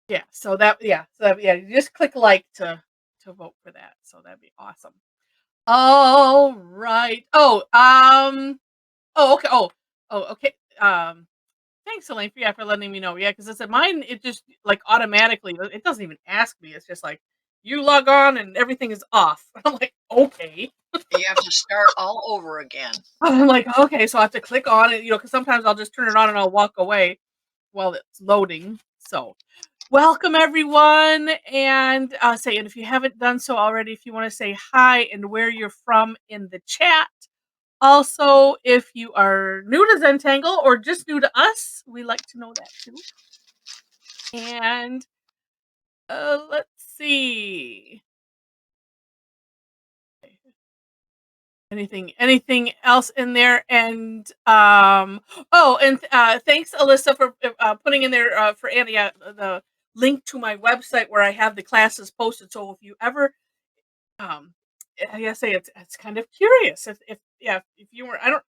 Yeah, you just click like to vote for that. So that'd be awesome. All right. Oh, okay. Okay. Thanks, Elaine, for letting me know. Yeah, because I said mine, it just like automatically, it doesn't even ask me. It's just like you log on and everything is off. I'm like, okay. You have to start all over again. I'm like, okay, so I have to click on it, because sometimes I'll just turn it on and I'll walk away while it's loading. So, welcome everyone, and and if you haven't done so already, if you want to say hi and where you're from in the chat. Also, if you are new to Zentangle or just new to us, we like to know that too. And let's see. Anything else in there? And thanks Alyssa for putting in there for Annie the link to my website where I have the classes posted. So if you ever I gotta say it's kind of curious if you were, I'm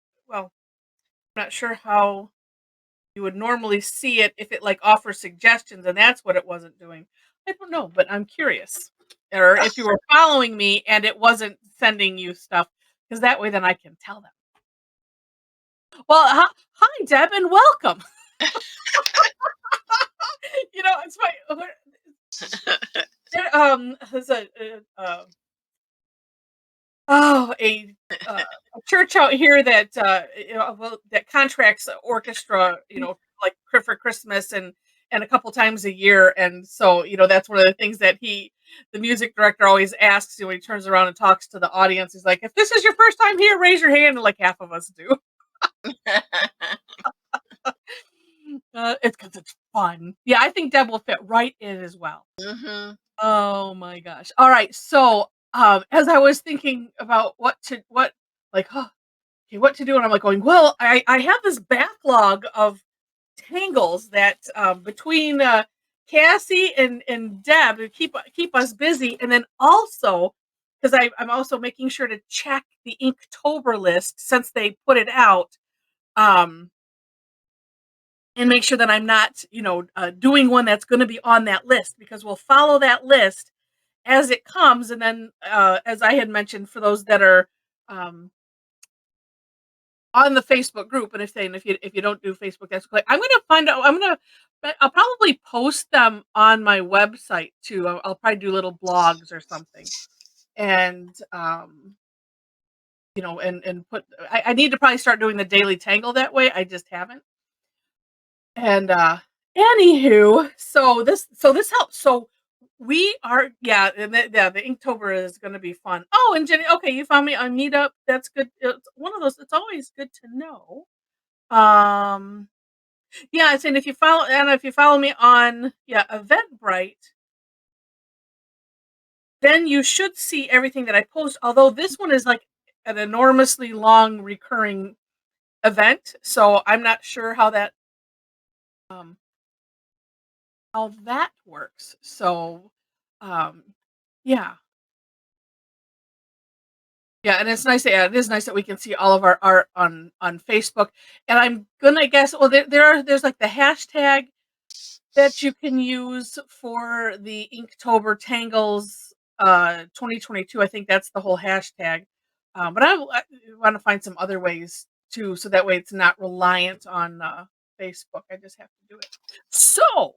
not sure how you would normally see it if it like offers suggestions and that's what it wasn't doing. I don't know, but I'm curious. Or if you were following me and it wasn't sending you stuff, because that way then I can tell them. Well, hi Deb and welcome. It's there's a church out here that that contracts orchestra, like for Christmas and a couple times a year, and so that's one of the things that the music director always asks when he turns around and talks to the audience. He's like, if this is your first time here, raise your hand, and like half of us do. It's because it's fun. Yeah, I think Deb will fit right in as well. Mm-hmm. Oh my gosh. All right. So, as I was thinking about what to do, and I'm like going, well, I have this backlog of tangles that between Cassie and Deb to keep us busy, and then also because I'm also making sure to check the Inktober list since they put it out. And make sure that I'm not, doing one that's going to be on that list, because we'll follow that list as it comes. And then, as I had mentioned, for those that are um, on the Facebook group, and if you don't do Facebook, that's okay. I'm going to find out. I'll probably post them on my website too. I'll probably do little blogs or something, and and put. I need to probably start doing the daily tangle that way. I just haven't. And anywho, so this helps. So we are, the Inktober is going to be fun. Oh, and Jenny, okay, you found me on Meetup. That's good. It's one of those. It's always good to know. Um, yeah, it's and if you follow Anna, if you follow me on Eventbrite, then you should see everything that I post. Although this one is like an enormously long recurring event, so I'm not sure um how that works. So, um, yeah, yeah, and it's nice. Yeah, it is nice that we can see all of our art on Facebook. And I'm gonna guess. Well, there's like the hashtag that you can use for the Inktober Tangles 2022. I think that's the whole hashtag. But I want to find some other ways too, so that way it's not reliant on Facebook. I just have to do it. So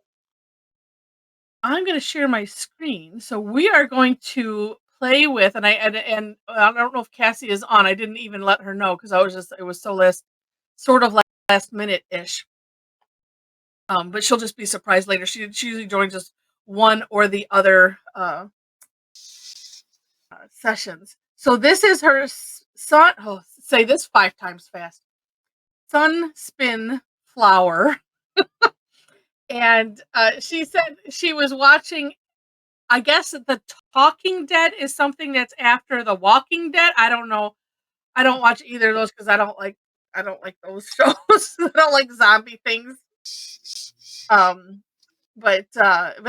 I'm going to share my screen. So we are going to play with, and I don't know if Cassie is on. I didn't even let her know because it was so sort of last minute ish. But she'll just be surprised later. She usually joins us one or the other sessions. So this is her son. Oh, say this 5 times fast. Sunspin Flower. And she said she was watching. I guess The Talking Dead is something that's after The Walking Dead. I don't know. I don't watch either of those because I don't like those shows. I don't like zombie things. But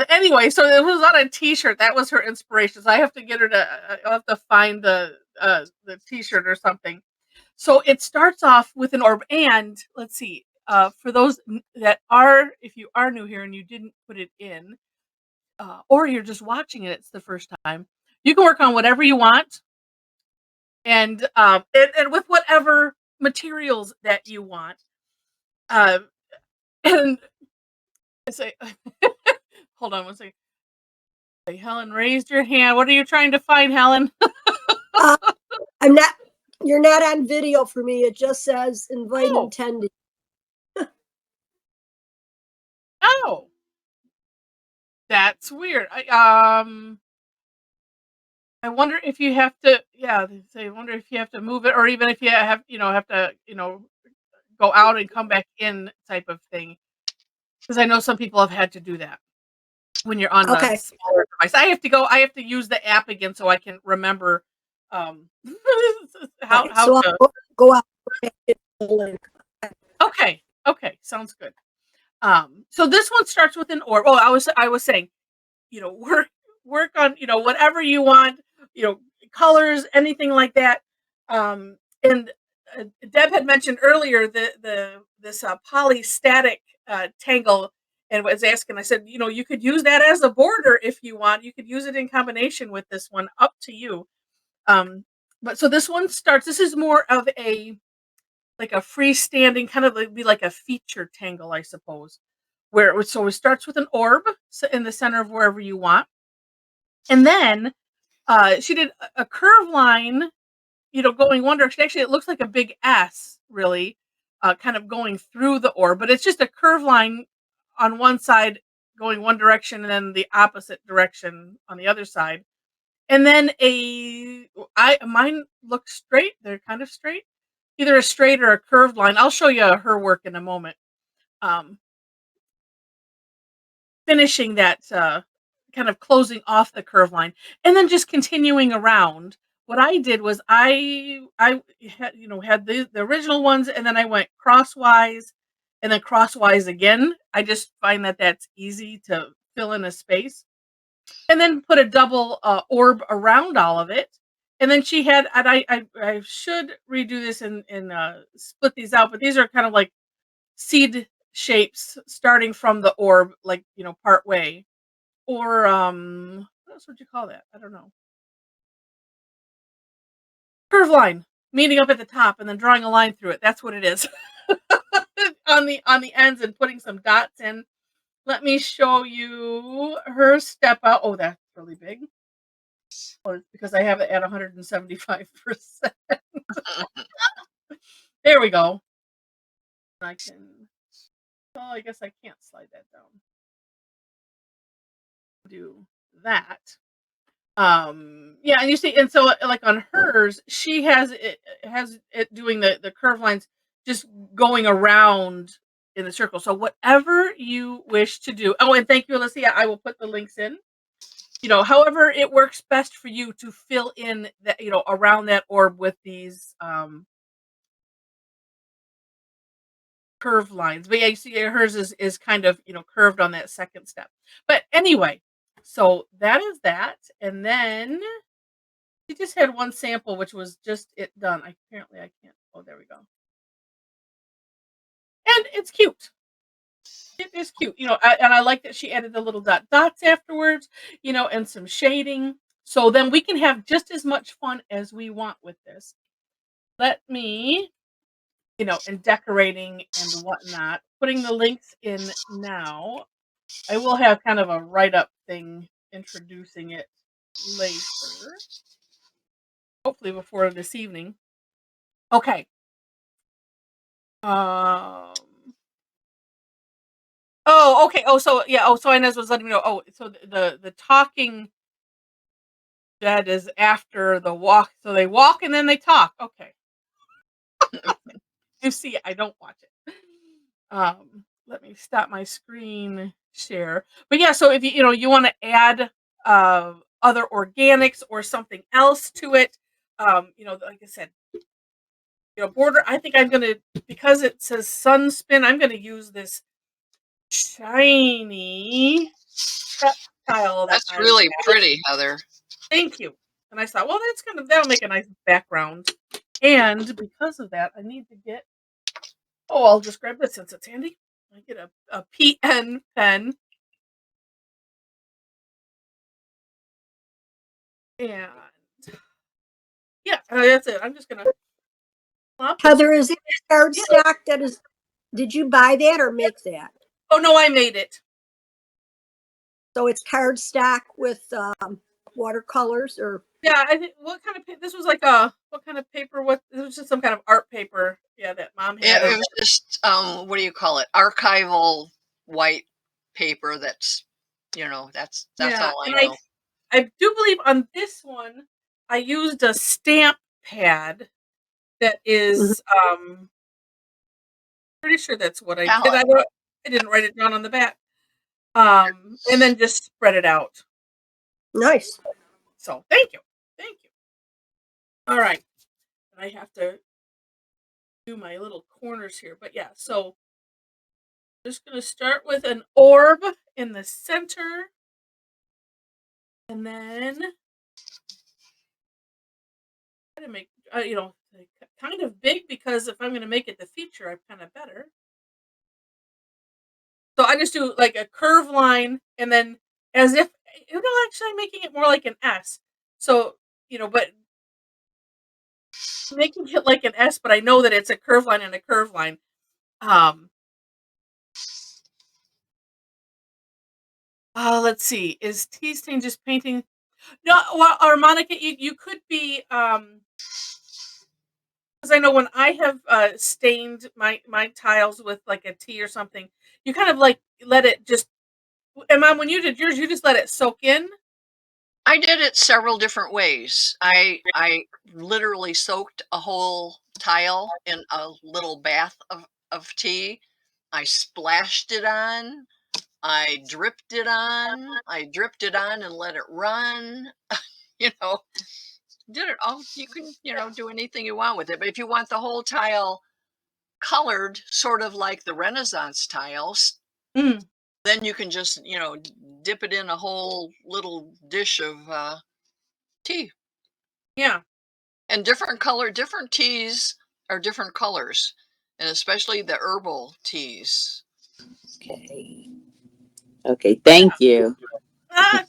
anyway, so it was on a T-shirt. That was her inspiration. So I have to get her to. I'll have to find the T-shirt or something. So it starts off with an orb, and let's see. For those that are, if you are new here and you didn't put it in, or you're just watching it, it's the first time. You can work on whatever you want, and with whatever materials that you want. Um, and I say, hold on one second. Hey, Helen raised your hand. What are you trying to find, Helen? Uh, I'm not. You're not on video for me. It just says invite Oh. intended. Oh, that's weird. I wonder if you have to. Yeah, I wonder if you have to move it, or even if you have to go out and come back in type of thing. Because I know some people have had to do that when you're on the Okay. smaller device. I have to use the app again so I can remember how Right. So to. I'll go out. The link. Okay, sounds good. So this one starts with an orb. Oh, I was saying, work on whatever you want, colors, anything like that. And Deb had mentioned earlier this polystatic tangle, and was asking. I said, you could use that as a border if you want. You could use it in combination with this one. Up to you. But so this one starts. This is more of a freestanding kind of be like a feature tangle, I suppose. So it starts with an orb in the center of wherever you want, and then she did a curve line, going one direction. Actually, it looks like a big S, really, kind of going through the orb, but it's just a curve line on one side going one direction, and then the opposite direction on the other side. And then mine look straight. They're kind of straight, either a straight or a curved line. I'll show you her work in a moment. Finishing that, kind of closing off the curve line, and then just continuing around. What I did was I had the original ones, and then I went crosswise, and then crosswise again. I just find that that's easy to fill in a space, and then put a double orb around all of it. And then she had, and I should redo this and split these out, but these are kind of like seed shapes starting from the orb, like part way, or what else would you call that? I don't know. Curve line meeting up at the top and then drawing a line through it. That's what it is. on the ends and putting some dots in. Let me show you her step out. Oh, that's really big. Oh, it's because I have it at 175%. There we go. I can. Well, I guess I can't slide that down. Do that. Yeah, and you see, and so like on hers, she has it doing the curve lines, just going around in the circle. So whatever you wish to do. Oh, and thank you, Alicia. I will put the links in. However it works best for you to fill in that, around that orb with these curved lines. But yeah, you see hers is kind of, curved on that second step. But anyway, so that is that. And then she just had one sample, which was just it done. Apparently I can't. Oh, there we go. And it's cute. It is cute, and I like that she added the little dots afterwards, and some shading. So then we can have just as much fun as we want with this. Let me, and decorating and whatnot, putting the links in now. I will have kind of a write-up thing introducing it later. Hopefully before this evening. Okay. Oh, okay. Oh, so yeah. Oh, so Inez was letting me know. Oh, so the talking that is after the walk. So they walk and then they talk. Okay. You see, I don't watch it. Let me stop my screen share. But yeah, so if you want to add other organics or something else to it, like I said, border. I think I'm gonna, because it says Sunspin, I'm gonna use this shiny tile. That's really pretty, Heather. Thank you. And I thought, well, that'll make a nice background. And because of that, I need to get. Oh, I'll just grab this since it's handy. I get a PN pen. And yeah, that's it. I'm just gonna plop this. Heather, is it Yeah. cardstock that is, did you buy that or make that? Oh no, I made it. So it's cardstock with watercolors or? Yeah, I think what kind of this was like what kind of paper? What it was just some kind of art paper. Yeah, that mom had. It was just what do you call it? Archival white paper. That's that's Yeah, all I and know. I do believe on this one I used a stamp pad that is pretty sure that's what I did. Palette. I didn't write it down on the back. And then just spread it out. Nice. So thank you. Thank you. All right. And I have to do my little corners here. But yeah, so just gonna start with an orb in the center. And then try to make like, kind of big because if I'm gonna make it the feature, I'm kind of better. So I just do like a curve line and then as if actually I'm making it more like an S. So, but making it like an S, but I know that it's a curve line and a curve line. Let's see. Is tea stain just painting? No, well, or Monica, you could be because I know when I have stained my tiles with like a tea or something, you kind of like let it just. And Mom, when you did yours, you just let it soak in. I did it several different ways. I literally soaked a whole tile in a little bath of tea. I splashed it on. I dripped it on. I dripped it on and let it run. you know, did it all. You can, do anything you want with it. But if you want the whole tile colored, sort of like the Renaissance tiles, Mm, then you can just, dip it in a whole little dish of tea. yeah. And different teas are different colors, and especially the herbal teas. Okay. Okay. Thank you. Sure.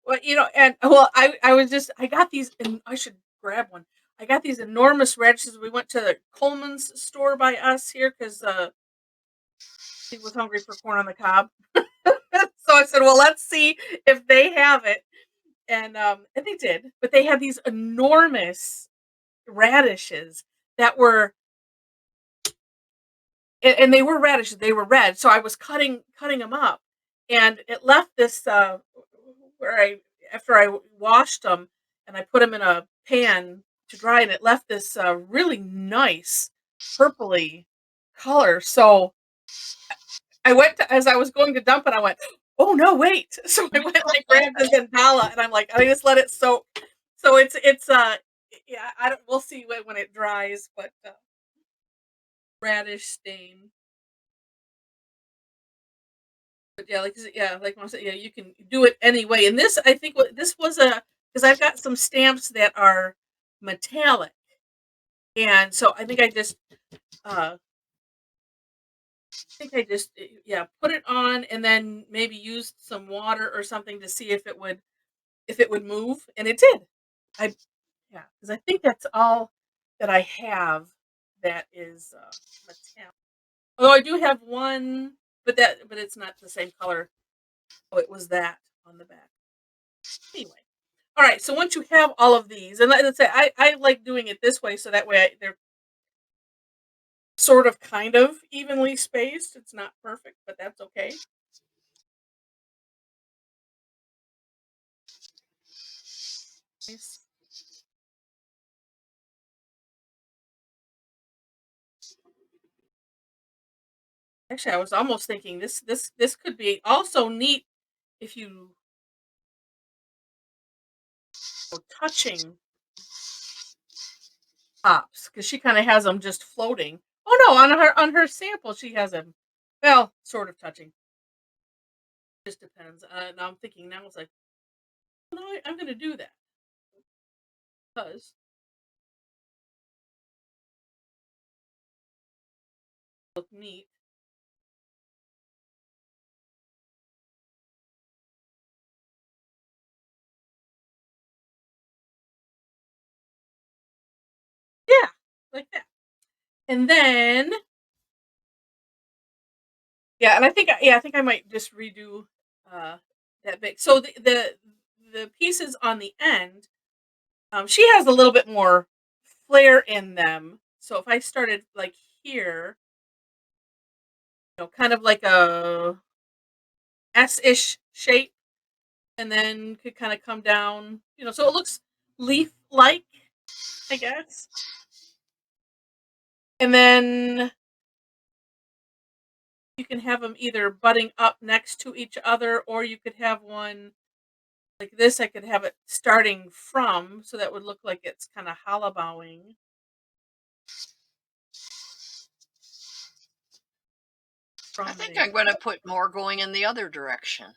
Well, and well, I got these, and I should grab one. I got these enormous radishes. We went to the Coleman's store by us here because he was hungry for corn on the cob. So I said, well, let's see if they have it, and they did. But they had these enormous radishes that were, and they were radishes. They were red. So I was cutting them up, and it left this where I after I washed them and I put them in a pan to dry, and it left this really nice purpley color. So I went to, as I was going to dump it, I went, oh no, wait. So I went and I grabbed the Zendala and I'm like, I just let it soak. So it's yeah, I don't, we'll see when it dries, but radish stain. But like Mom said, yeah, you can do it anyway. And this, I think, this was because I've got some stamps that are metallic, and so uh, yeah, put it on, and then maybe used some water or something to see if it would move, and it did. I Yeah, because I think that's all that I have that is metallic. Although I do have one, but it's not the same color. Oh, it was that on the back. Anyway. All right, so once you have all of these, and let's say I like doing it this way, so that way they're sort of kind of evenly spaced. It's not perfect, but that's okay. Nice. Actually, I was almost thinking this could be also neat if you go touching tops because she kind of has them just floating. Oh no, on her sample she has them, well, sort of touching. Just depends. Now I'm thinking now it's like, no, I'm going to do that because look neat. And then, yeah, and I think I might just redo that big. So the pieces on the end, she has a little bit more flare in them. So if I started like here, kind of like a S-ish shape, and then could kind of come down, so it looks leaf-like, I guess. And then you can have them either butting up next to each other, or you could have one like this. I could have it starting from, so that would look like it's kind of hollow bowing I from think there. I'm going to put more going in the other direction.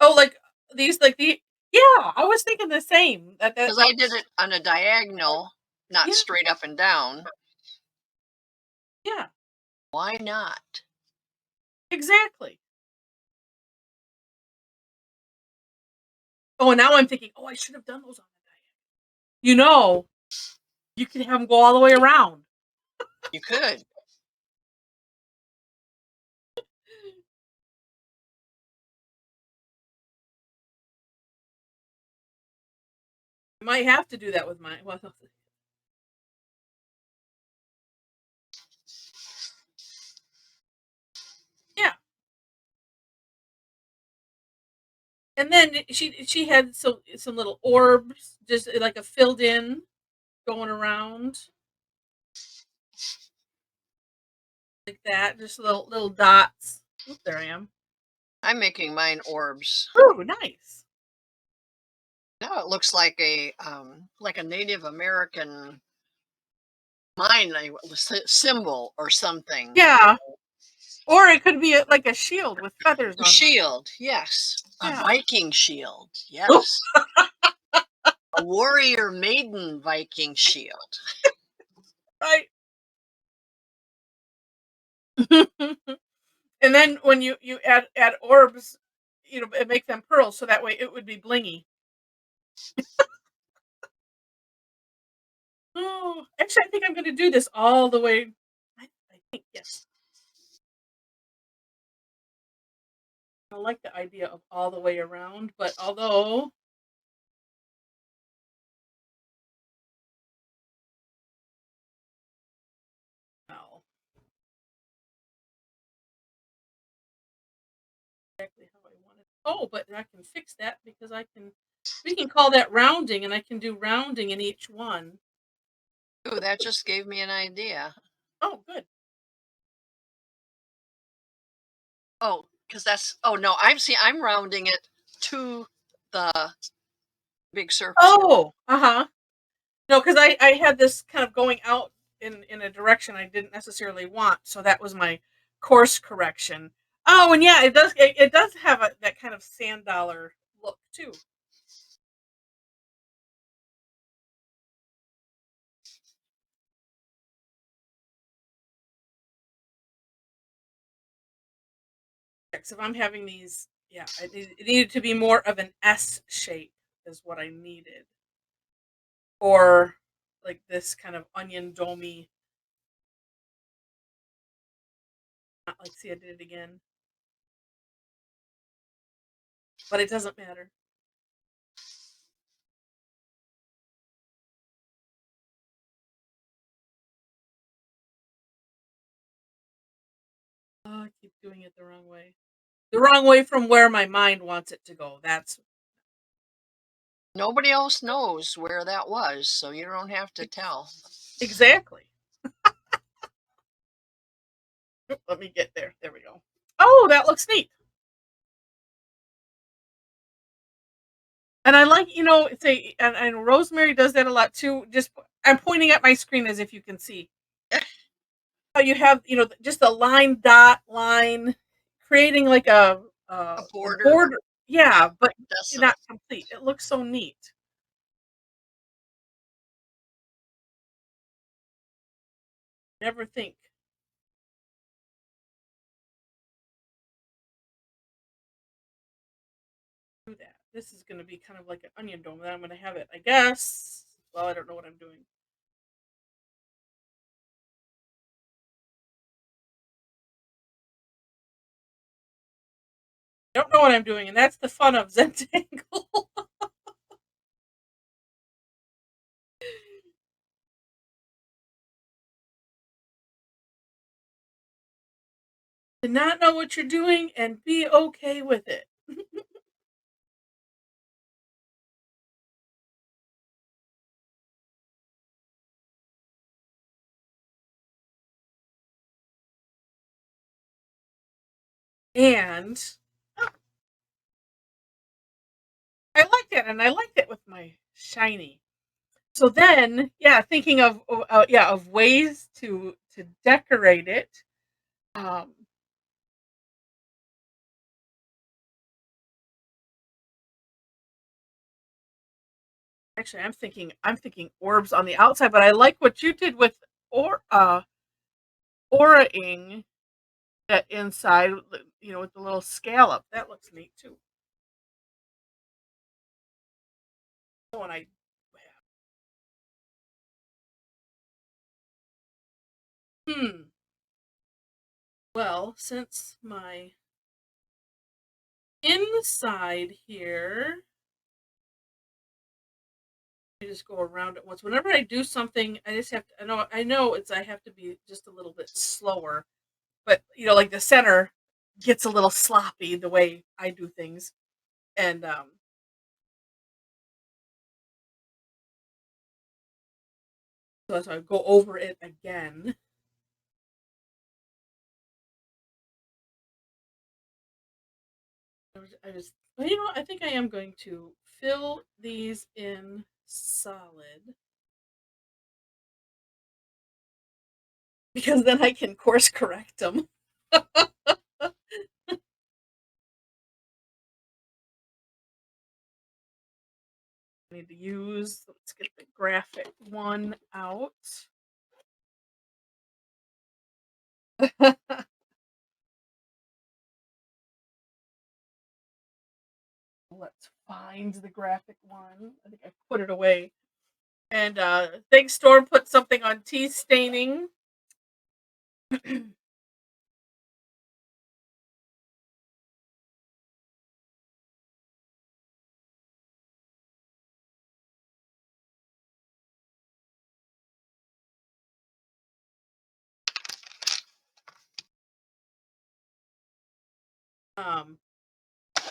Oh, like these, yeah, I was thinking the same. That Because I did it on a diagonal, not Yeah. straight up and down. Yeah, Why not? exactly. Oh, and now I'm thinking, I should have done those on the diagonal. You could have them go all the way around. You could. I might have to do that with mine. Well, yeah. And then she had some little orbs, just like a filled in, going around like that, just little dots. Oop, there I am. I'm making mine orbs. Oh, nice. Now it looks like a Native American mine symbol or something. Yeah. Or it could be like a shield with feathers A on shield, yes. Yeah. A Viking shield, yes. A warrior maiden Viking shield. Right. And then when you add orbs, it make them pearls, so that way it would be blingy. Oh, actually, I think I'm going to do this all the way. I think, yes. I like the idea of all the way around, but although no, exactly how I want it. Oh, but I can fix that because we can call that rounding, and I can do rounding in each one. Ooh, that just gave me an idea. Oh, good. Oh, because no, I'm rounding it to the big circle. Oh, uh-huh. No, because I had this kind of going out in a direction I didn't necessarily want, so that was my course correction. Oh, and yeah, it does have that kind of sand dollar look too. If I'm having these, yeah, it needed to be more of an S shape is what I needed, or like this kind of onion domey. Not like, see, I did it again, but it doesn't matter. Oh, I keep doing it the wrong way. The wrong way from where my mind wants it to go. That's Nobody else knows where that was, so you don't have to tell. exactly. Let me get there. There we go. Oh, that looks neat. And I like, and Rosemary does that a lot too. I'm pointing at my screen as if you can see. How you have, just a line dot line, creating like a border. Yeah, but That's not complete. It looks so neat. Never think. Do that. This is going to be kind of like an onion dome. Then I'm going to have it, I guess. Well, I don't know what I'm doing. I don't know what I'm doing, and that's the fun of Zentangle. To not know what you're doing and be okay with it. And I liked it, and I liked it with my shiny. So then, yeah, thinking of of ways to decorate it. Um, Actually, I'm thinking orbs on the outside, but I like what you did with or aura-ing that inside, with the little scallop. That looks neat too. Oh, and hmm. Well, since my inside here, I just go around it once. Whenever I do something, I just have to. I have to be just a little bit slower. But like the center gets a little sloppy the way I do things, and so I go over it again. Well, I think I am going to fill these in solid because then I can course correct them. I need to use, let's get the graphic one out. Let's find the graphic one. I think I put it away. And thanks, Storm put something on tea staining.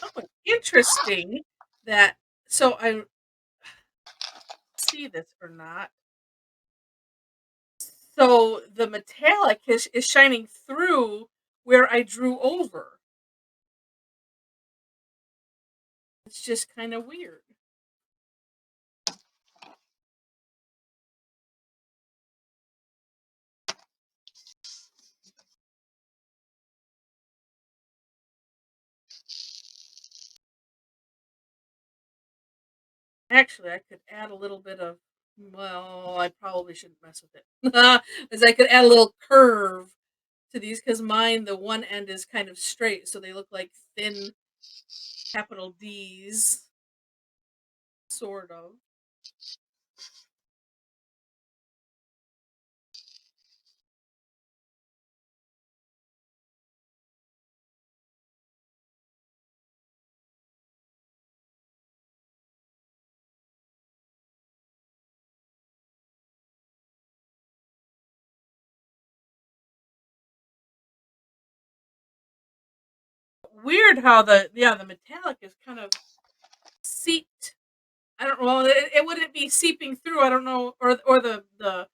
Oh, interesting that, so I see this or not. So the metallic is shining through where I drew over. It's just kind of weird. Actually, I could add a little bit of, well, I probably shouldn't mess with it. As I could add a little curve to these because mine, the one end is kind of straight, so they look like thin capital D's, sort of. Weird how the metallic is kind of seeped. I don't know. It wouldn't be seeping through. I don't know, or the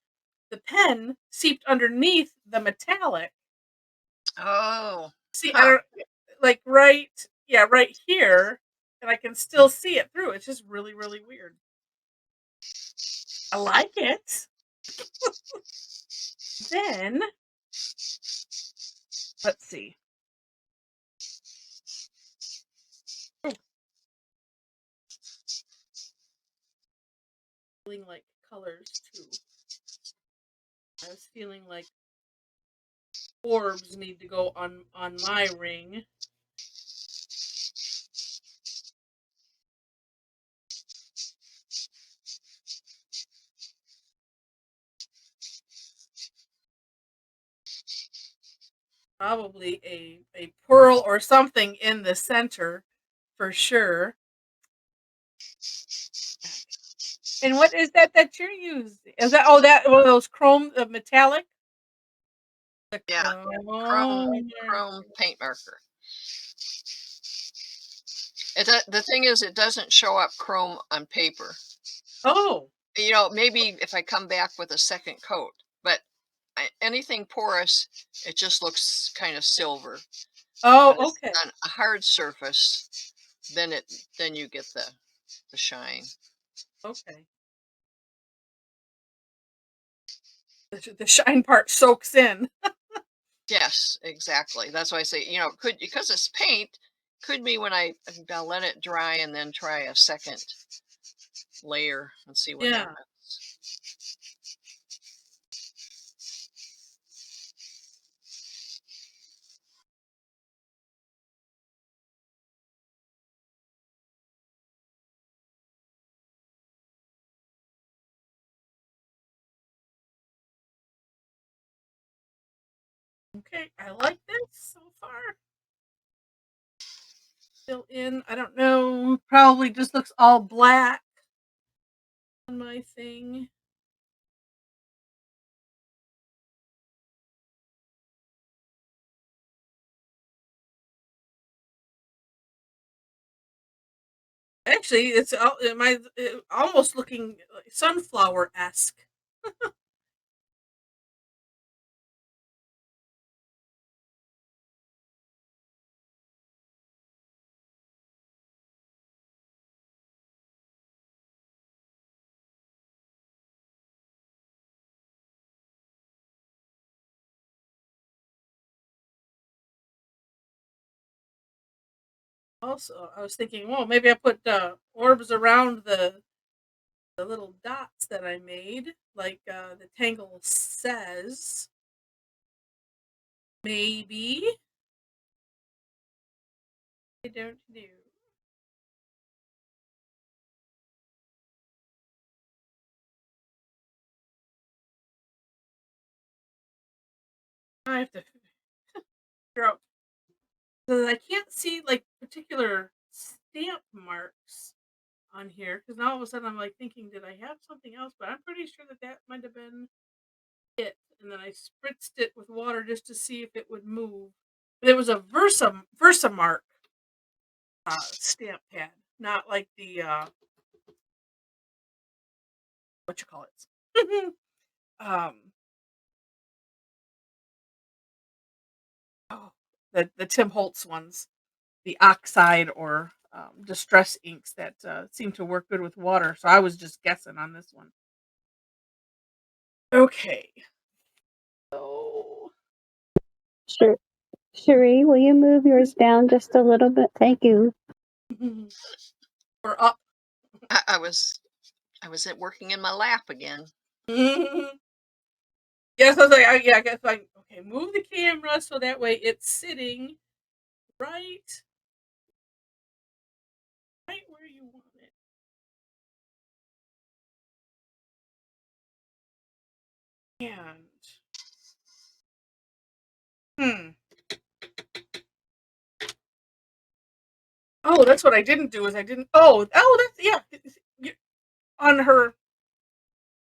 pen seeped underneath the metallic. Oh, See, I huh. don't like right here, and I can still see it through. It's just really, really weird. I like it. Then let's see. Oh, feeling like colors too. I was feeling like orbs need to go on my ring. Probably a pearl or something in the center for sure. And what is that you're using? Is that that one of those chrome metallic? The Yeah, chrome paint marker. The thing is, it doesn't show up chrome on paper. Oh. You know, maybe if I come back with a second coat, but anything porous, it just looks kind of silver. Oh, But okay. on a hard surface, then you get the shine. Okay. The shine part soaks in. Yes, exactly. That's why I say, you know, because it's paint, could be when I'll let it dry and then try a second layer and see what happens. Okay, I like this so far. Fill in, I don't know, probably just looks all black on my thing. Actually, it's almost looking like sunflower-esque. Also, I was thinking, well, maybe I put orbs around the little dots that I made, like the Tangle says. Maybe. I don't know. I have to figure out. So I can't see like particular stamp marks on here because now all of a sudden I'm like thinking, did I have something else? But I'm pretty sure that might have been it. And then I spritzed it with water just to see if it would move. But it was a Versamark stamp pad, not like the what you call it. um, oh, the Tim Holtz ones, the oxide or distress inks that seem to work good with water. So I was just guessing on this one. Okay. So Sure. Cherie, will you move yours down just a little bit? Thank you. we're up. I was working in my lap again. Yes, I was like, I guess like okay, move the camera so that way it's sitting right where you want it. And oh, that's what I didn't do is I didn't. That's on her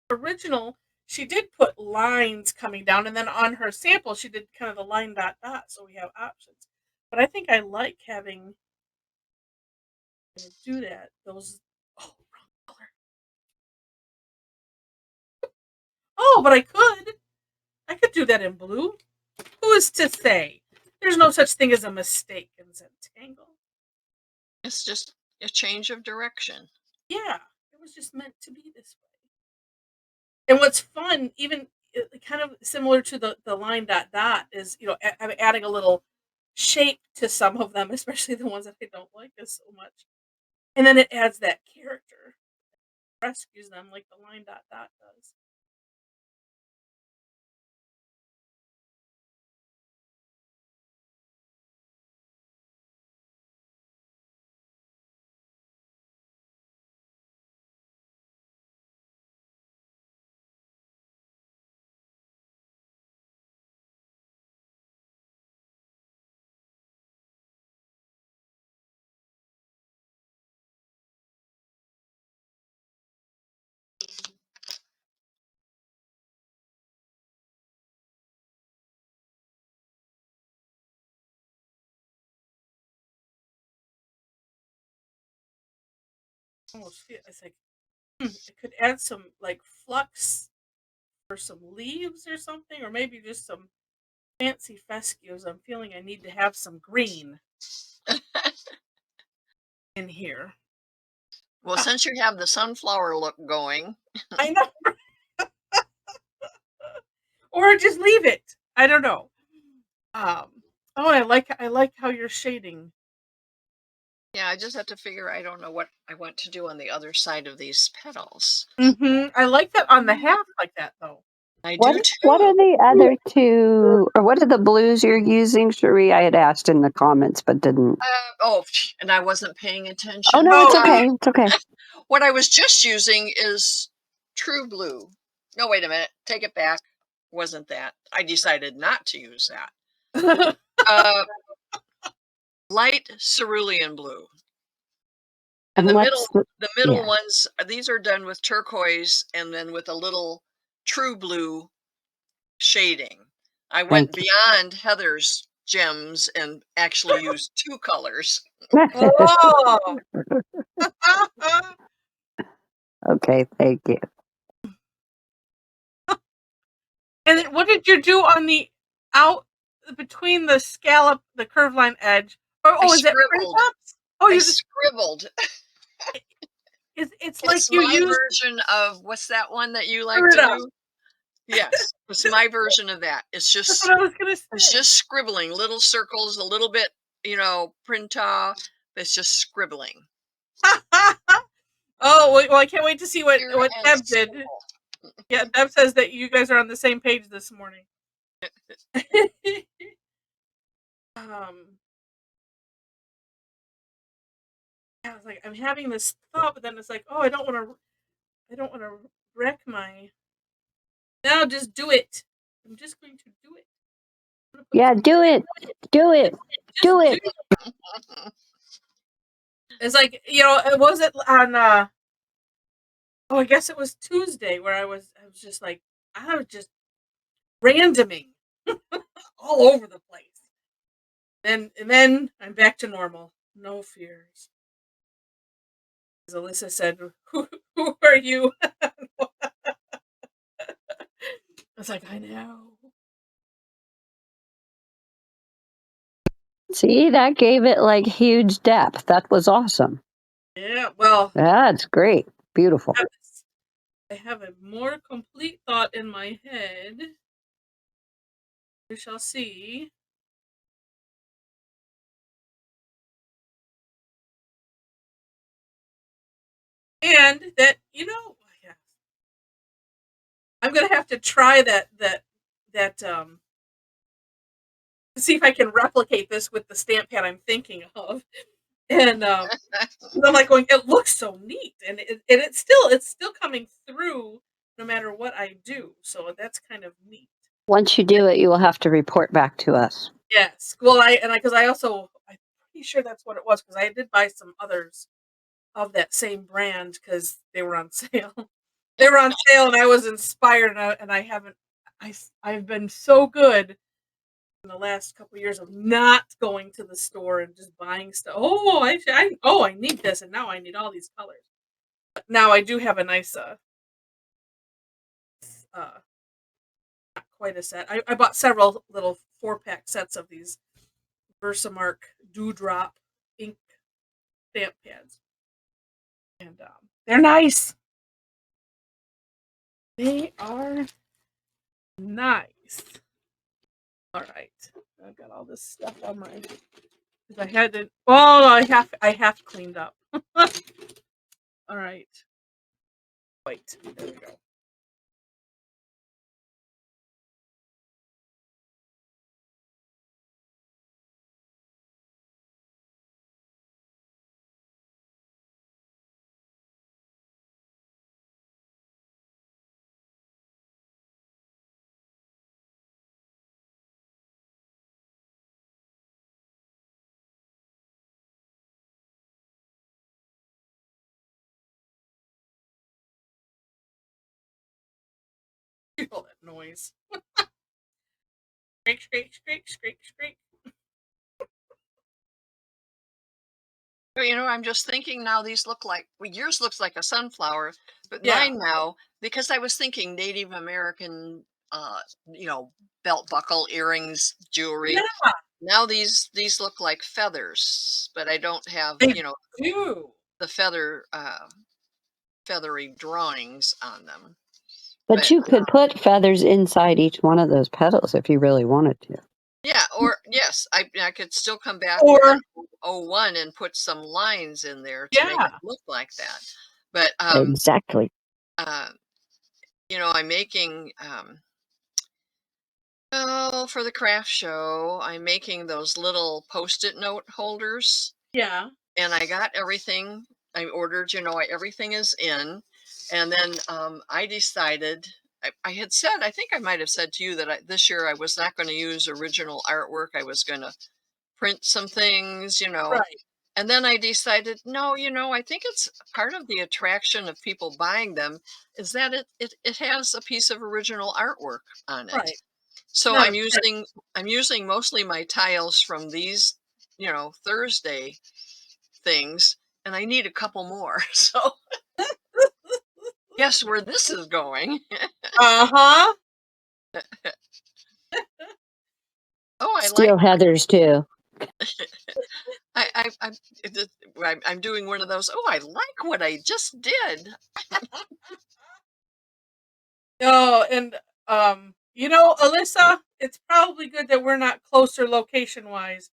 original, she did put lines coming down, and then on her sample, she did kind of the line dot dot, so we have options. But I think I like having do that. Those wrong color. Oh, but I could do that in blue. Who is to say? There's no such thing as a mistake in Zentangle. It's just a change of direction. Yeah, it was just meant to be this way. And what's fun, even kind of similar to the line dot dot, is I'm adding a little shape to some of them, especially the ones that I don't like this so much, and then it adds that character, rescues them like the line dot dot does. almost feel it's like it could add some like flux or some leaves or something, or maybe just some fancy fescues. I'm feeling I need to have some green in here. Well, since you have the sunflower look going, I know. Or just leave it. I don't know. Oh, I like how you're shading. yeah, I just have to figure I don't know what I want to do on the other side of these petals. I like that on the half like that though. I What do what are too. the other two, or what are the blues you're using, Cherie? I had asked in the comments but didn't. And I wasn't paying Oh attention. no, it's Oh, okay. It's okay. What I was just using is True Blue. No, wait a minute. Take it back. Wasn't that? I decided not to use that. Uh, light cerulean blue. And the middle, yeah. ones, these are done with turquoise and then with a little True Blue shading. I went Thank beyond Heather's gems and actually used two colors. you. oh. Okay, thank you. And then what did you do on the out between the scallop, the curved line edge? Or is it print scribbled. ups? Oh, I you just scribbled. it's like It's you my use version of what's that one that you like Screw it to up. do? Yes, it's my version of that. It's That's just what I was gonna say. scribbling little circles, a little bit, printa. It's just scribbling. Oh well, I can't wait to see what Pure and Deb did. simple. Yeah, Deb says that you guys are on the same page this morning. I was like, I'm having this thought, but then it's like, oh, I don't want to wreck my. No, just do it. I'm just going to do it. Yeah, do it. Do it. Do it. It's like was it on? Oh, I guess it was Tuesday where I was just like I was just randoming all over the place. And then I'm back to normal. No fears. As Alyssa said, who are you? I was like, I know. See, that gave it like huge depth. That was awesome. Yeah, well, That's great. Beautiful. I have a more complete thought in my head. We shall see. And that, yeah, I'm gonna have to try that to see if I can replicate this with the stamp pad I'm thinking of. And I'm like going, it looks so neat, and it's still coming through no matter what I do. So that's kind of neat. Once you do it, you will have to report back to us. Yes. Well, I'm pretty sure that's what it was because I did buy some others of that same brand because they were on sale. They were on sale, and I was inspired, and I haven't. I've been so good in the last couple of years of not going to the store and just buying stuff. Oh, I need this, and now I need all these colors. But now I do have a nice not quite a set. I bought several little 4-pack sets of these Versamark Dewdrop ink stamp pads, and they're nice. They are nice. All right, I've got all this stuff on my. Because I had to. Oh, I have cleaned up. All right. Wait. There we go. All that noise. Scrape, scrape, scrape, scrape, scrape. But, you know, I'm just thinking now these look like, well, yours looks like a sunflower, but Yeah. mine now, because I was thinking Native American, you know, belt buckle, earrings, jewelry. Yeah, Now these look like feathers, but I don't have, they you know, do. the feathery drawings on them. But But you could put feathers inside each one of those petals if you really wanted to. yeah, or yes, I could still come back Or at '01 and put some lines in there to make it yeah. look like that. But Exactly. uh, you know, I'm making oh, for the craft show, I'm making those little post-it note holders, Yeah. and I got everything. I ordered, you know, everything is in, and then I decided. I had said, I think I might have said to you that this year I was not going to use original artwork. I was going to print some things, you know. Right. And then I decided, no, you know, I think it's part of the attraction of people buying them is that it has a piece of original artwork on it. Right. So Not a I'm using mostly my tiles from these, you know, Thursday things, and I need a couple more. So guess where this is going? Uh-huh. Oh, I like Steal Heather's too. I'm I'm doing one of those. Oh, I like what I just did. No, and you know, Alyssa, it's probably good that we're not closer location wise,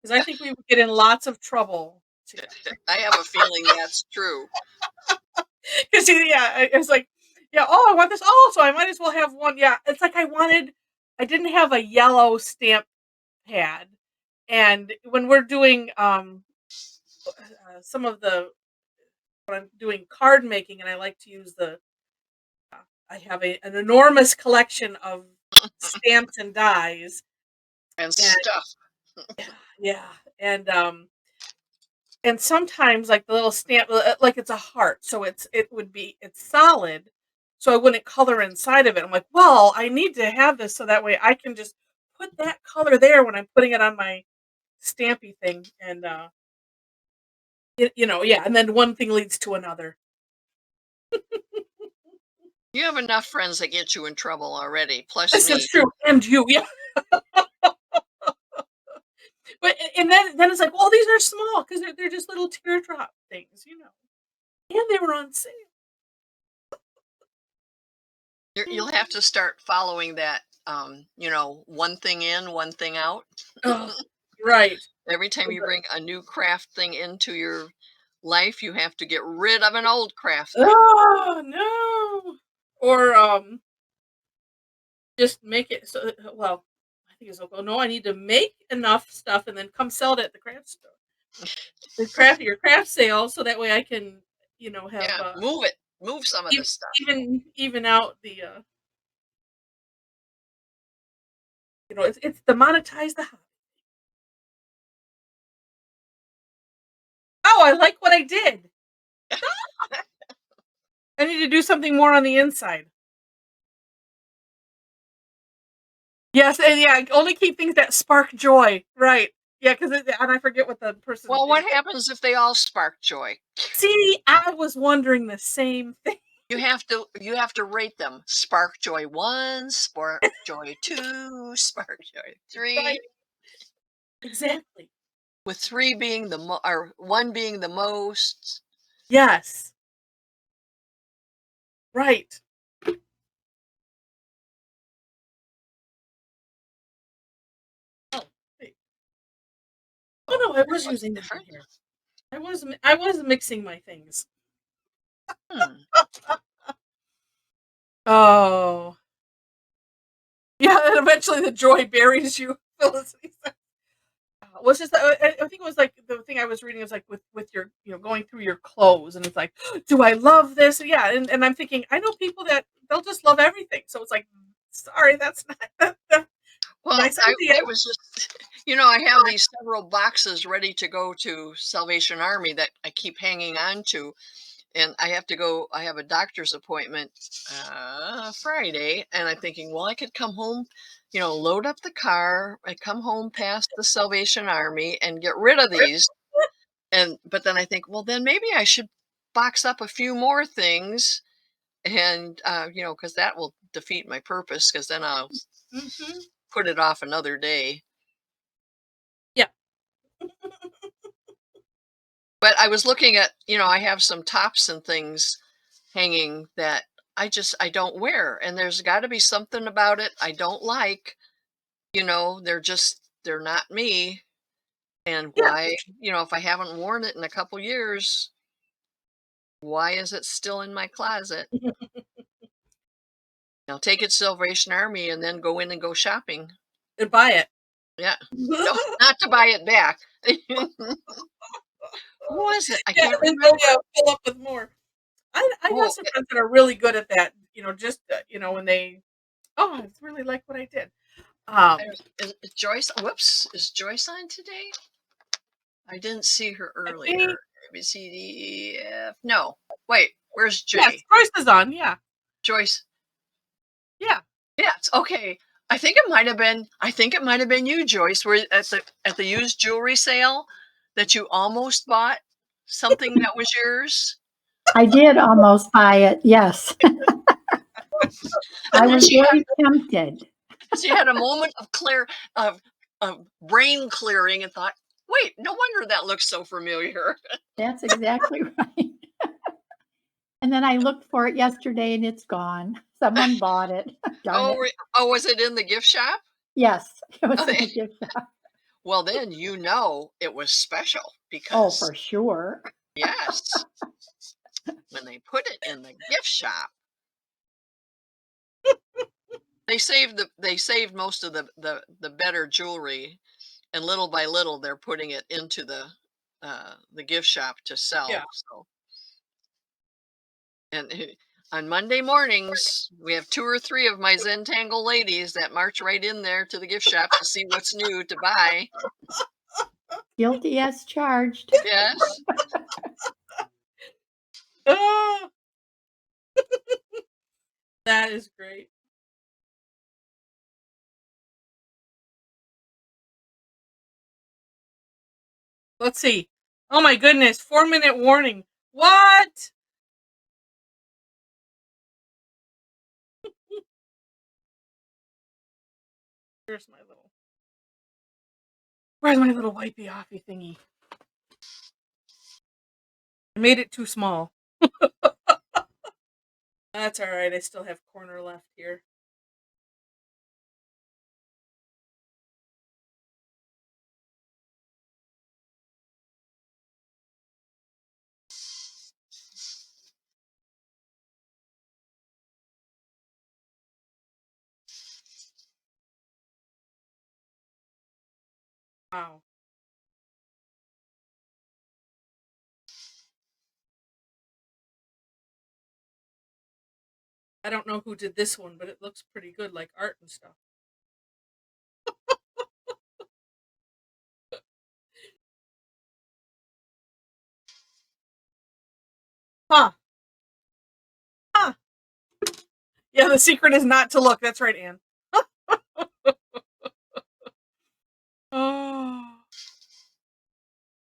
because I think we would get in lots of trouble together. I have a feeling that's true. Because yeah, it's like, yeah, oh, I want this. Oh, so I might as well have one. Yeah, it's like I didn't have a yellow stamp pad, and when we're doing some of the when I'm doing card making, and I like to use I have an enormous collection of stamps and dies, And and stuff. yeah, and sometimes like the little stamp, like it's a heart, so it's solid, so I wouldn't color inside of it. I'm like, well, I need to have this so that way I can just put that color there when I'm putting it on my stampy thing, and you know, yeah, and then one thing leads to another. You have enough friends that get you in trouble already, plus This is me. true, and you, yeah. But and then it's like, well, these are small because they're just little teardrop things, you know, and they were on sale. You'll have to start following that, you know, one thing in, one thing out. Oh, right. Every time you bring a new craft thing into your life, you have to get rid of an old craft thing. Oh no. Or just make it so. Well, I think it's okay. No, I need to make enough stuff and then come sell it at the craft store, your craft sale, so that way I can, you know, have Yeah, move it. Move some of this stuff. even out the you know, it's the monetize the hobby. Oh, I like what I did. I need to do something more on the inside. Yes, and yeah, only keep things that spark joy. Right. Yeah, because and I forget what the person Well, is. what happens if they all spark joy? See, I was wondering the same thing. You have to rate them. Spark joy 1, spark joy 2, spark joy 3, Right. Exactly. with 3 being or 1 being the most. Yes. Right. Oh, wait. Oh no, I was using that one Different. here. I was mixing my things. Hmm. Oh. Yeah, and eventually the joy buries you. Felicity said. Was just I think it was like the thing I was reading was like with your, you know, going through your clothes, and it's like, do I love this? Yeah, and I'm thinking I know people that they'll just love everything. So it's like, sorry, that's not the Well, nice idea. I was just, you know, I have these several boxes ready to go to Salvation Army that I keep hanging on to, and I have to go. I have a doctor's appointment Friday, and I'm thinking, well, I could come home, you know, load up the car, I come home past the Salvation Army, and get rid of these. but then I think, well, then maybe I should box up a few more things, and because that will defeat my purpose, because then I'll put it off another day. Yeah. But I was looking at, I have some tops and things hanging that I don't wear, and there's got to be something about it I don't like. They're not me. And Yeah. why, if I haven't worn it in a couple years, why is it still in my closet? Take it to Salvation Army and then go in and go shopping. And buy it. Yeah. No, not to buy it back. Who was it? I can't remember. Fill up with more. I have some friends that are really good at that. When they, I really like what I did. Is Joyce? Whoops, is Joyce on today? I didn't see her earlier. A B C D E F. No, wait. Where's Jay? Yes, Joyce is on. Yeah. Joyce. Yeah. Yes. Okay. I think it might have been you, Joyce, where at the used jewelry sale that you almost bought something that was yours. I did almost buy it. Yes. I was very tempted. She had a moment of brain clearing and thought, wait, no wonder that looks so familiar. That's exactly right. And then I looked for it yesterday and it's gone. Someone bought it. Darn it. Was it in the gift shop? Yes, it was in the gift shop. Well, then it was special because. Oh, for sure. Yes. When they put it in the gift shop. They saved most of the better jewelry, and little by little they're putting it into the gift shop to sell. Yeah. So, and on Monday mornings we have 2 or 3 of my Zentangle ladies that march right in there to the gift shop to see what's new to buy. Guilty as charged. Yes. That is great. Let's see. Oh my goodness, 4-minute warning. What? Where's my little wipey offy thingy? I made it too small. That's all right. I still have corner left here. Wow. I don't know who did this one, but it looks pretty good, like art and stuff. Huh. Yeah, the secret is not to look. That's right, Anne.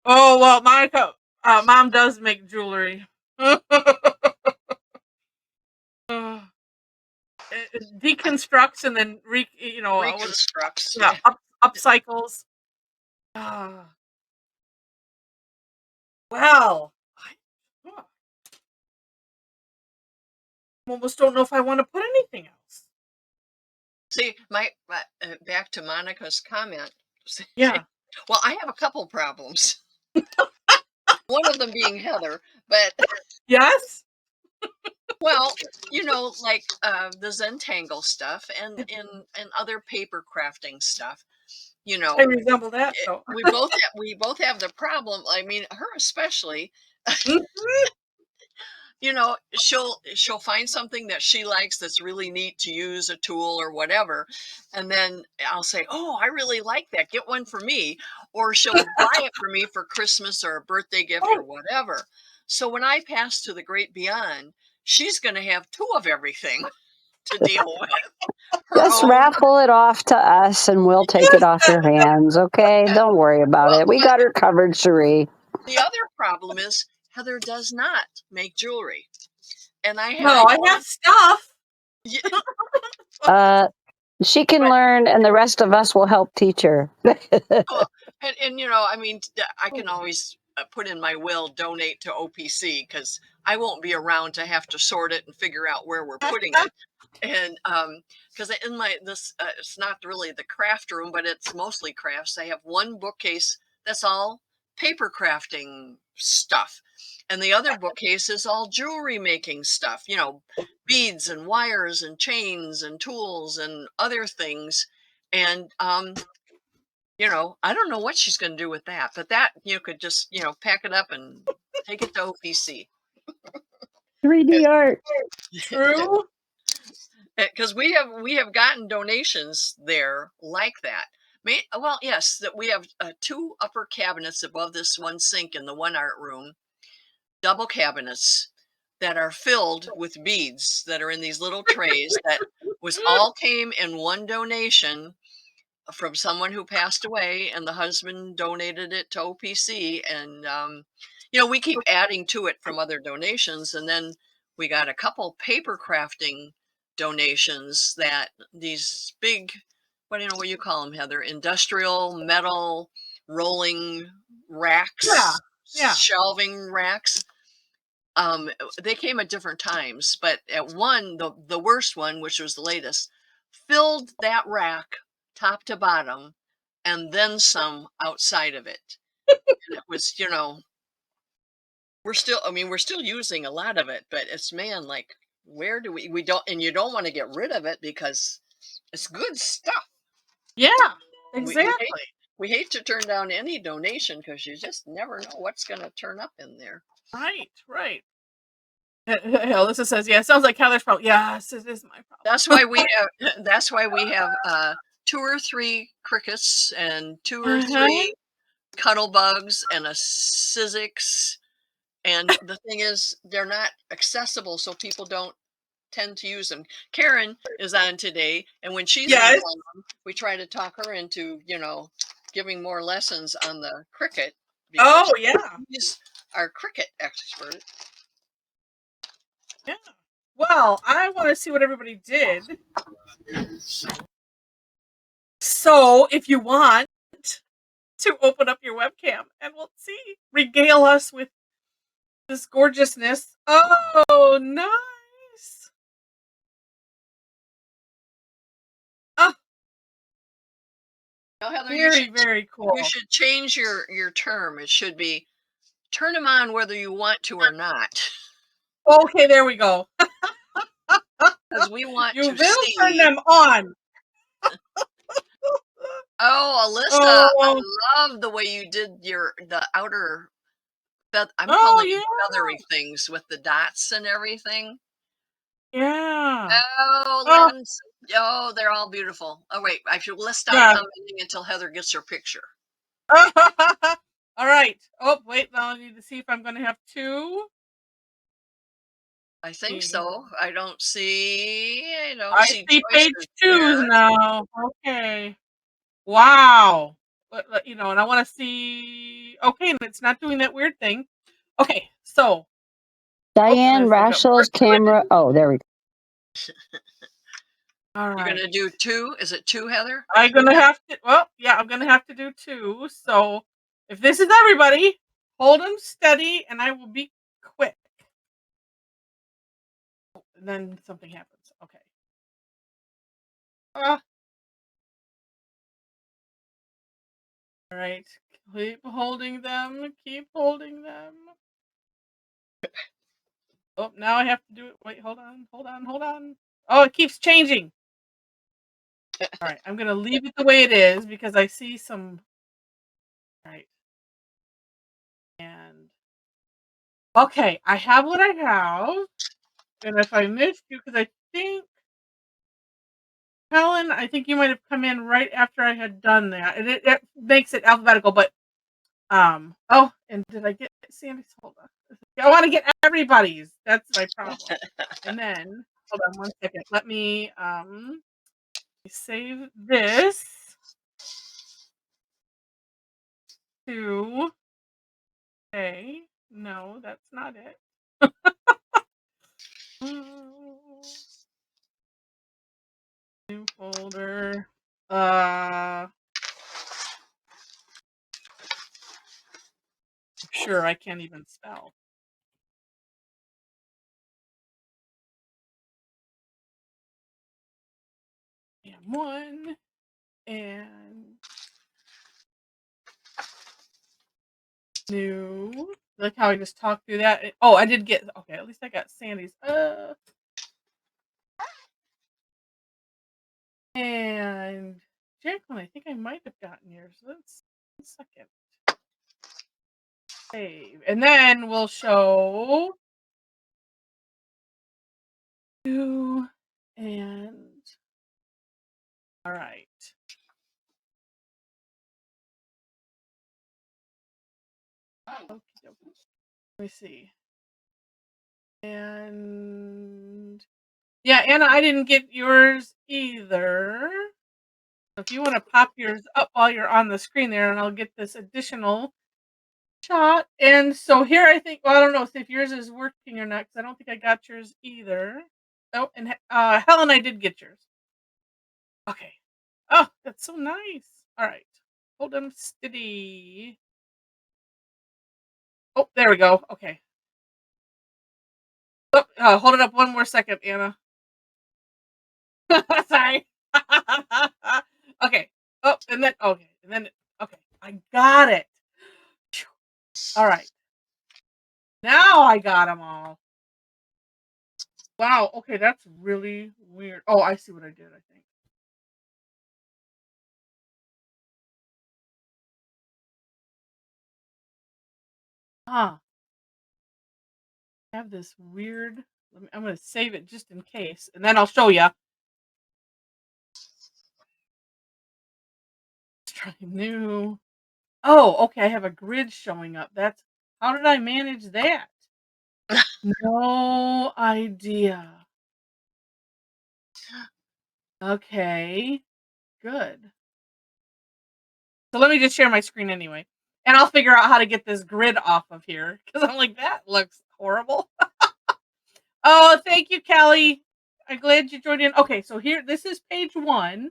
Oh, well, Monica, Mom does make jewelry. It deconstructs and then reconstructs. Yeah, upcycles. Well, I almost don't know if I want to put anything else. See, my back to Monica's comment. Yeah. Well, I have a couple problems. One of them being Heather, but yes. Well, like the Zentangle stuff and other paper crafting stuff. I resemble that. So. we both have the problem. I mean, her especially. She'll find something that she likes that's really neat to use, a tool or whatever, and then I'll say, "Oh, I really like that. Get one for me." Or she'll buy it for me for Christmas or a birthday gift or whatever. So when I pass to the great beyond, she's going to have 2 of everything to deal with. Just raffle it off to us and we'll take it off your hands, okay? Don't worry about it. We got her covered, Cherie. The other problem is Heather does not make jewelry. And I have No, I have stuff. She can But- learn, and the rest of us will help teach her. and you know, I mean, I can always put in my will donate to OPC because I won't be around to have to sort it and figure out where we're putting it. And because in my it's not really the craft room, but it's mostly crafts. I have one bookcase that's all paper crafting stuff, and the other bookcase is all jewelry making stuff. You know, beads and wires and chains and tools and other things. And you know, I don't know what she's going to do with that, but that you could just pack it up and take it to OPC. 3D art. True. Because we have gotten donations there like that. Well, yes, that we have 2 upper cabinets above this one sink in the one art room, double cabinets that are filled with beads that are in these little trays that all came in one donation from someone who passed away, and the husband donated it to OPC. And you know, we keep adding to it from other donations, and then we got a couple paper crafting donations that these big, what do you call them, Heather? Industrial metal rolling racks, Yeah. shelving racks. They came at different times, but at one, the worst one, which was the latest, filled that rack top to bottom and then some outside of it. And it was, you know, we're still using a lot of it, but it's, man, like, where do we don't, and you don't want to get rid of it because it's good stuff. Yeah, We exactly. hate to turn down any donation because you just never know what's going to turn up in there. Right. Alyssa says, yeah, it sounds like Heather's problem. Yes, it is my problem. That's why we have 2 or 3 crickets and 2 or 3 cuddle bugs and a Sizzix. And the thing is, they're not accessible, so people don't tend to use them. Karen is on today, and when she's in Yes. town, we try to talk her into, giving more lessons on the cricket. Oh, yeah. She's our cricket expert. Yeah. Well, I want to see what everybody did. So, if you want to open up your webcam and we'll see, regale us with this gorgeousness. Oh, nice. Oh, Now, Heather, very cool. you should change your term. It should be turn them on whether you want to or not. Okay, there we go. Because we want You to will see. turn them on. Oh, Alyssa, I love the way you did the outer. I'm calling them feathery things with the dots and everything. Yeah. Oh, they're all beautiful. Oh wait, let's stop commenting until Heather gets her picture. All right. Oh wait, now I need to see if I'm going to have 2. I think so. I see page choices 2 there. now. Okay. Wow. But, and I want to see. Okay, and it's not doing that weird thing. Okay, so Diane Rachel's camera. Oh, there we go. All right. You're gonna do 2? Is it 2, Heather? I'm gonna have to. Well, yeah, I'm gonna have to do 2. So if this is everybody, hold them steady, and I will be quick. And then something happens. Okay. All right. Keep holding them. Keep holding them. Oh, now I have to do it. Wait, hold on. Oh, it keeps changing. All right, I'm going to leave it the way it is because I see some. All right. And okay, I have what I have. And if I missed you, because I think, Helen, I think you might have come in right after I had done that. And it makes it alphabetical, but, oh, and did I get Sandy's? Hold on. I want to get everybody's. That's my problem. And then, hold on 1 second. Let me, save this to Okay. No, that's not it. New folder. Sure, I can't even spell. AM1 and new. Like how I just talked through that. Oh, I did get okay. At least I got Sandy's. And Jacqueline, I think I might have gotten yours. Let's 1 second. Save, and then we'll show you and all right. Okey-dokey. Let me see. And yeah, Anna, I didn't get yours either. So if you want to pop yours up while you're on the screen there, and I'll get this additional shot. And so here I think, well, I don't know if yours is working or not, because I don't think I got yours either. Oh, and Helen, I did get yours. Okay. Oh, that's so nice. All right. Hold them steady. Oh, there we go. Okay. Oh, hold it up 1 more second, Anna. Sorry. Okay. Oh, and then okay, and then okay. I got it. All right. Now I got them all. Wow. Okay, that's really weird. Oh, I see what I did. I think. Ah, I have this weird. I'm gonna save it just in case, and then I'll show you. Let's try new. Oh, okay. I have a grid showing up. That's how did I manage that? No idea. Okay, good. So let me just share my screen anyway, and I'll figure out how to get this grid off of here because I'm like that looks horrible. Oh, thank you, Kelly. I'm glad you joined in. Okay, so here, this is page 1,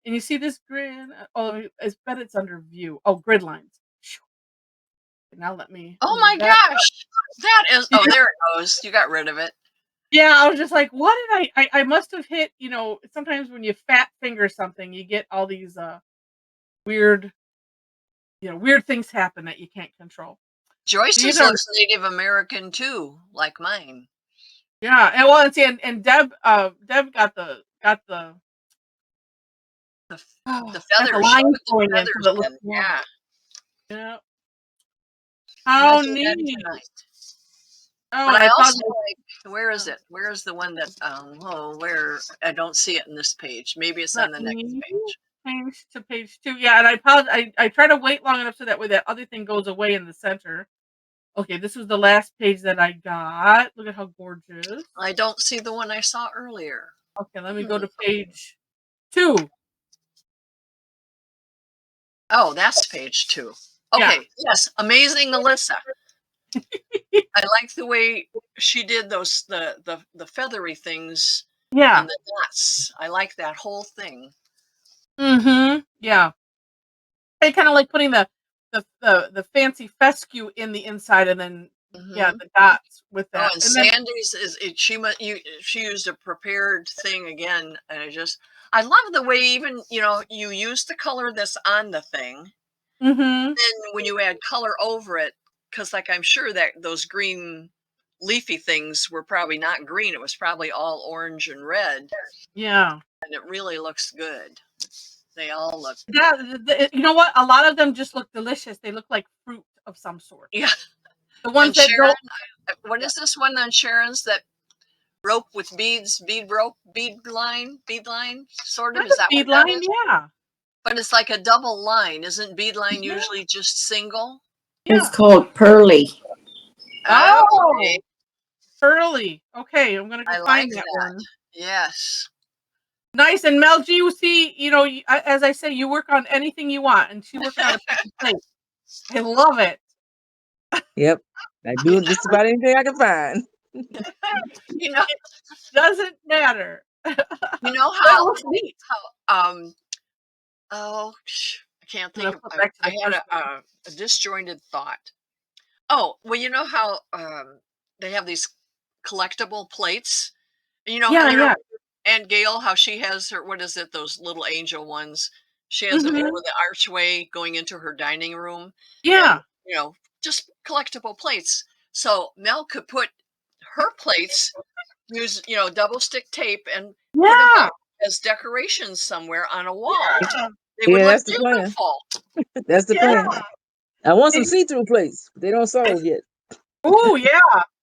and you see this grid. Oh, I bet it's under view. Oh, grid lines. Now let me. Oh move my that. gosh. That is, oh, there it goes. You got rid of it. Yeah, I was just like, what did I must have hit, sometimes when you fat finger something, you get all these weird, weird things happen that you can't control. Joyce's These are looks Native American too, like mine. yeah, and well, and see, and Deb got the The got feathers. the She lines put the going in feathers so it looks in. more. Yeah. Yeah. I'm How liking that neat. tonight. Oh, But and I I also paused. like, where is it? Where is the one that, where I don't see it in this page. Maybe it's on Let the next me page. change to page 2. Yeah, and I paused. I try to wait long enough so that way that other thing goes away in the center. Okay, this was the last page that I got. Look at how gorgeous. I don't see the one I saw earlier. Okay, let me go to page 2. Oh, that's page 2. Yeah. Okay, yes, amazing Alyssa. I like the way she did those the feathery things Yeah. and the dots. I like that whole thing. Mm-hmm. Yeah. I kind of like putting the fancy fescue in the inside, and then yeah, Mhm. the dots with Oh, that, and and then Sandy's she used a prepared thing again, and I love the way even you use the color that's on the thing. mm-hmm. Then when you add color over it, because like I'm sure that those green leafy things were probably not green. It was probably all orange and red, Yeah. and it really looks good. They all look Yeah, you know what? A lot of them just look delicious. They look like fruit of some sort. yeah. The ones And that Sharon, don't. what Yeah. is this one on Sharon's that rope with beads, bead rope, bead line, sort of? Kind Is of that what bead that line, is? yeah. But it's like a double line. Isn't bead line Yeah. usually just single? It's Yeah. called Pearly. Oh, Oh, okay. pearly. Okay, I'm gonna go I find like that that. one. Yes. Nice. And Mel G, you see, as I say, you work on anything you want, and she's working on a paper plate. I love it. Yep. I do just about anything I can find. You know, Doesn't matter. you know But it how looks neat. I can't I'm think gonna of. flip back to I the had first one. a disjointed thought. Oh, well, you know how they have these collectible plates. You know, Yeah, yeah. and Gail, how she has her, what is it? Those little angel ones. She has them over Mhm. the archway going into her dining room, and Yeah. just collectible plates. So Mel could put her plates, use double stick tape, and put them Yeah. up as decorations somewhere on a wall. Yeah. They would Yeah, look that's the plan. beautiful. That's the Yeah. plan. I want some And see-through plates. They don't sold yet. oh, yeah.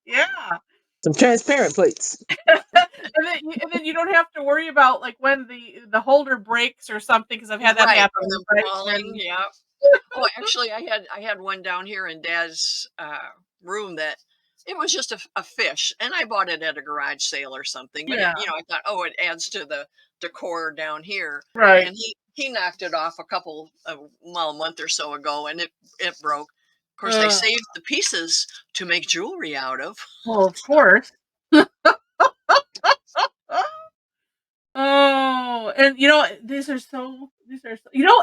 Yeah. Some transparent plates. And then you don't have to worry about, like, when the holder breaks or something, because 'cause I've had that Right, or happen, them right? falling. And Yeah. Oh, actually, I had one down here in Dad's room that it was just a fish, and I bought it at a garage sale or something. But yeah. I thought, oh, it adds to the decor down here. Right. And he knocked it off a month or so ago, and it broke. Of course, I Uh, saved the pieces to make jewelry out of. well, of course. Oh, and,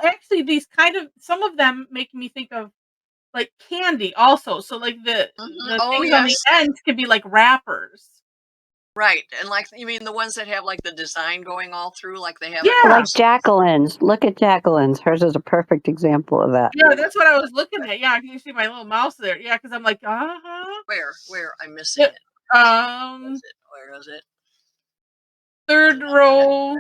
actually, these kind of some of them make me think of, like, candy also. So, like, the Oh, things on the yes, ends could be like wrappers. right. And like, you mean the ones that have like the design going all through, like they have at Yeah. Like Ross? Jacqueline's. Look at Jacqueline's. Hers is a perfect example of that. Yeah, that's what I was looking at. Yeah, you see my little mouse there. Yeah, because 'cause I'm like, "Uh-huh." Where I'm missing it. Where is it? 3rd row Oh,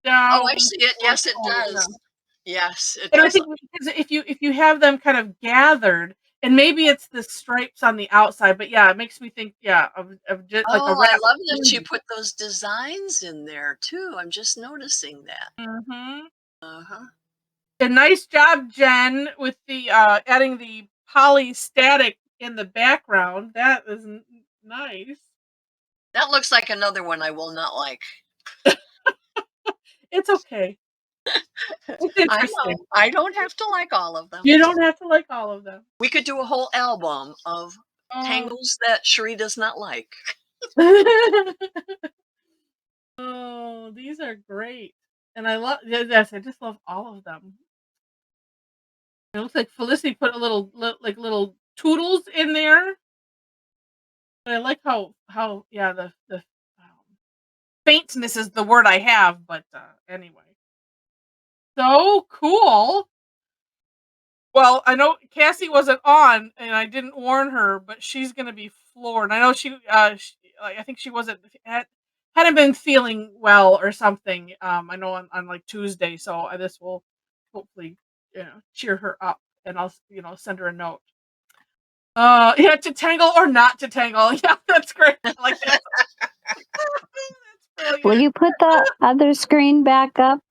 I down see it. towards Yes, it corner, yeah. does. Yes, it And I does. think because if you have them kind of gathered, and maybe it's the stripes on the outside, but yeah, it makes me think, yeah, of just like a Oh, I wrap love that you candy. put those designs in there too. I'm just noticing that. Mhm. Uh-huh. And nice job, Jen, with the, adding the polystatic in the background. That is nice. That looks like another one I will not like. It's okay. It's I interesting. know. I don't have to like all of them. You don't have to like all of them. We could do a whole album of Oh. tangles that Cherie does not like. Oh, these are great. And I love yes, I just love all of them. It looks like Felicity put a little toodles in there. But I like how yeah, faintness is the word I have, but, anyway. So cool. Well, I know Cassie wasn't on, and I didn't warn her, but she's gonna be floored. I know I think she hadn't been feeling well or something. I know on like Tuesday, so this will hopefully cheer her up, and I'll send her a note. Yeah, to tangle or not to tangle. Yeah, that's great. I like that. That's Will brilliant. you put the other screen back up,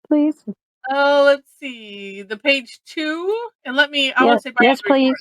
please? Oh, let's see the page 2, and I want Yes, to say bye yes, everybody. please.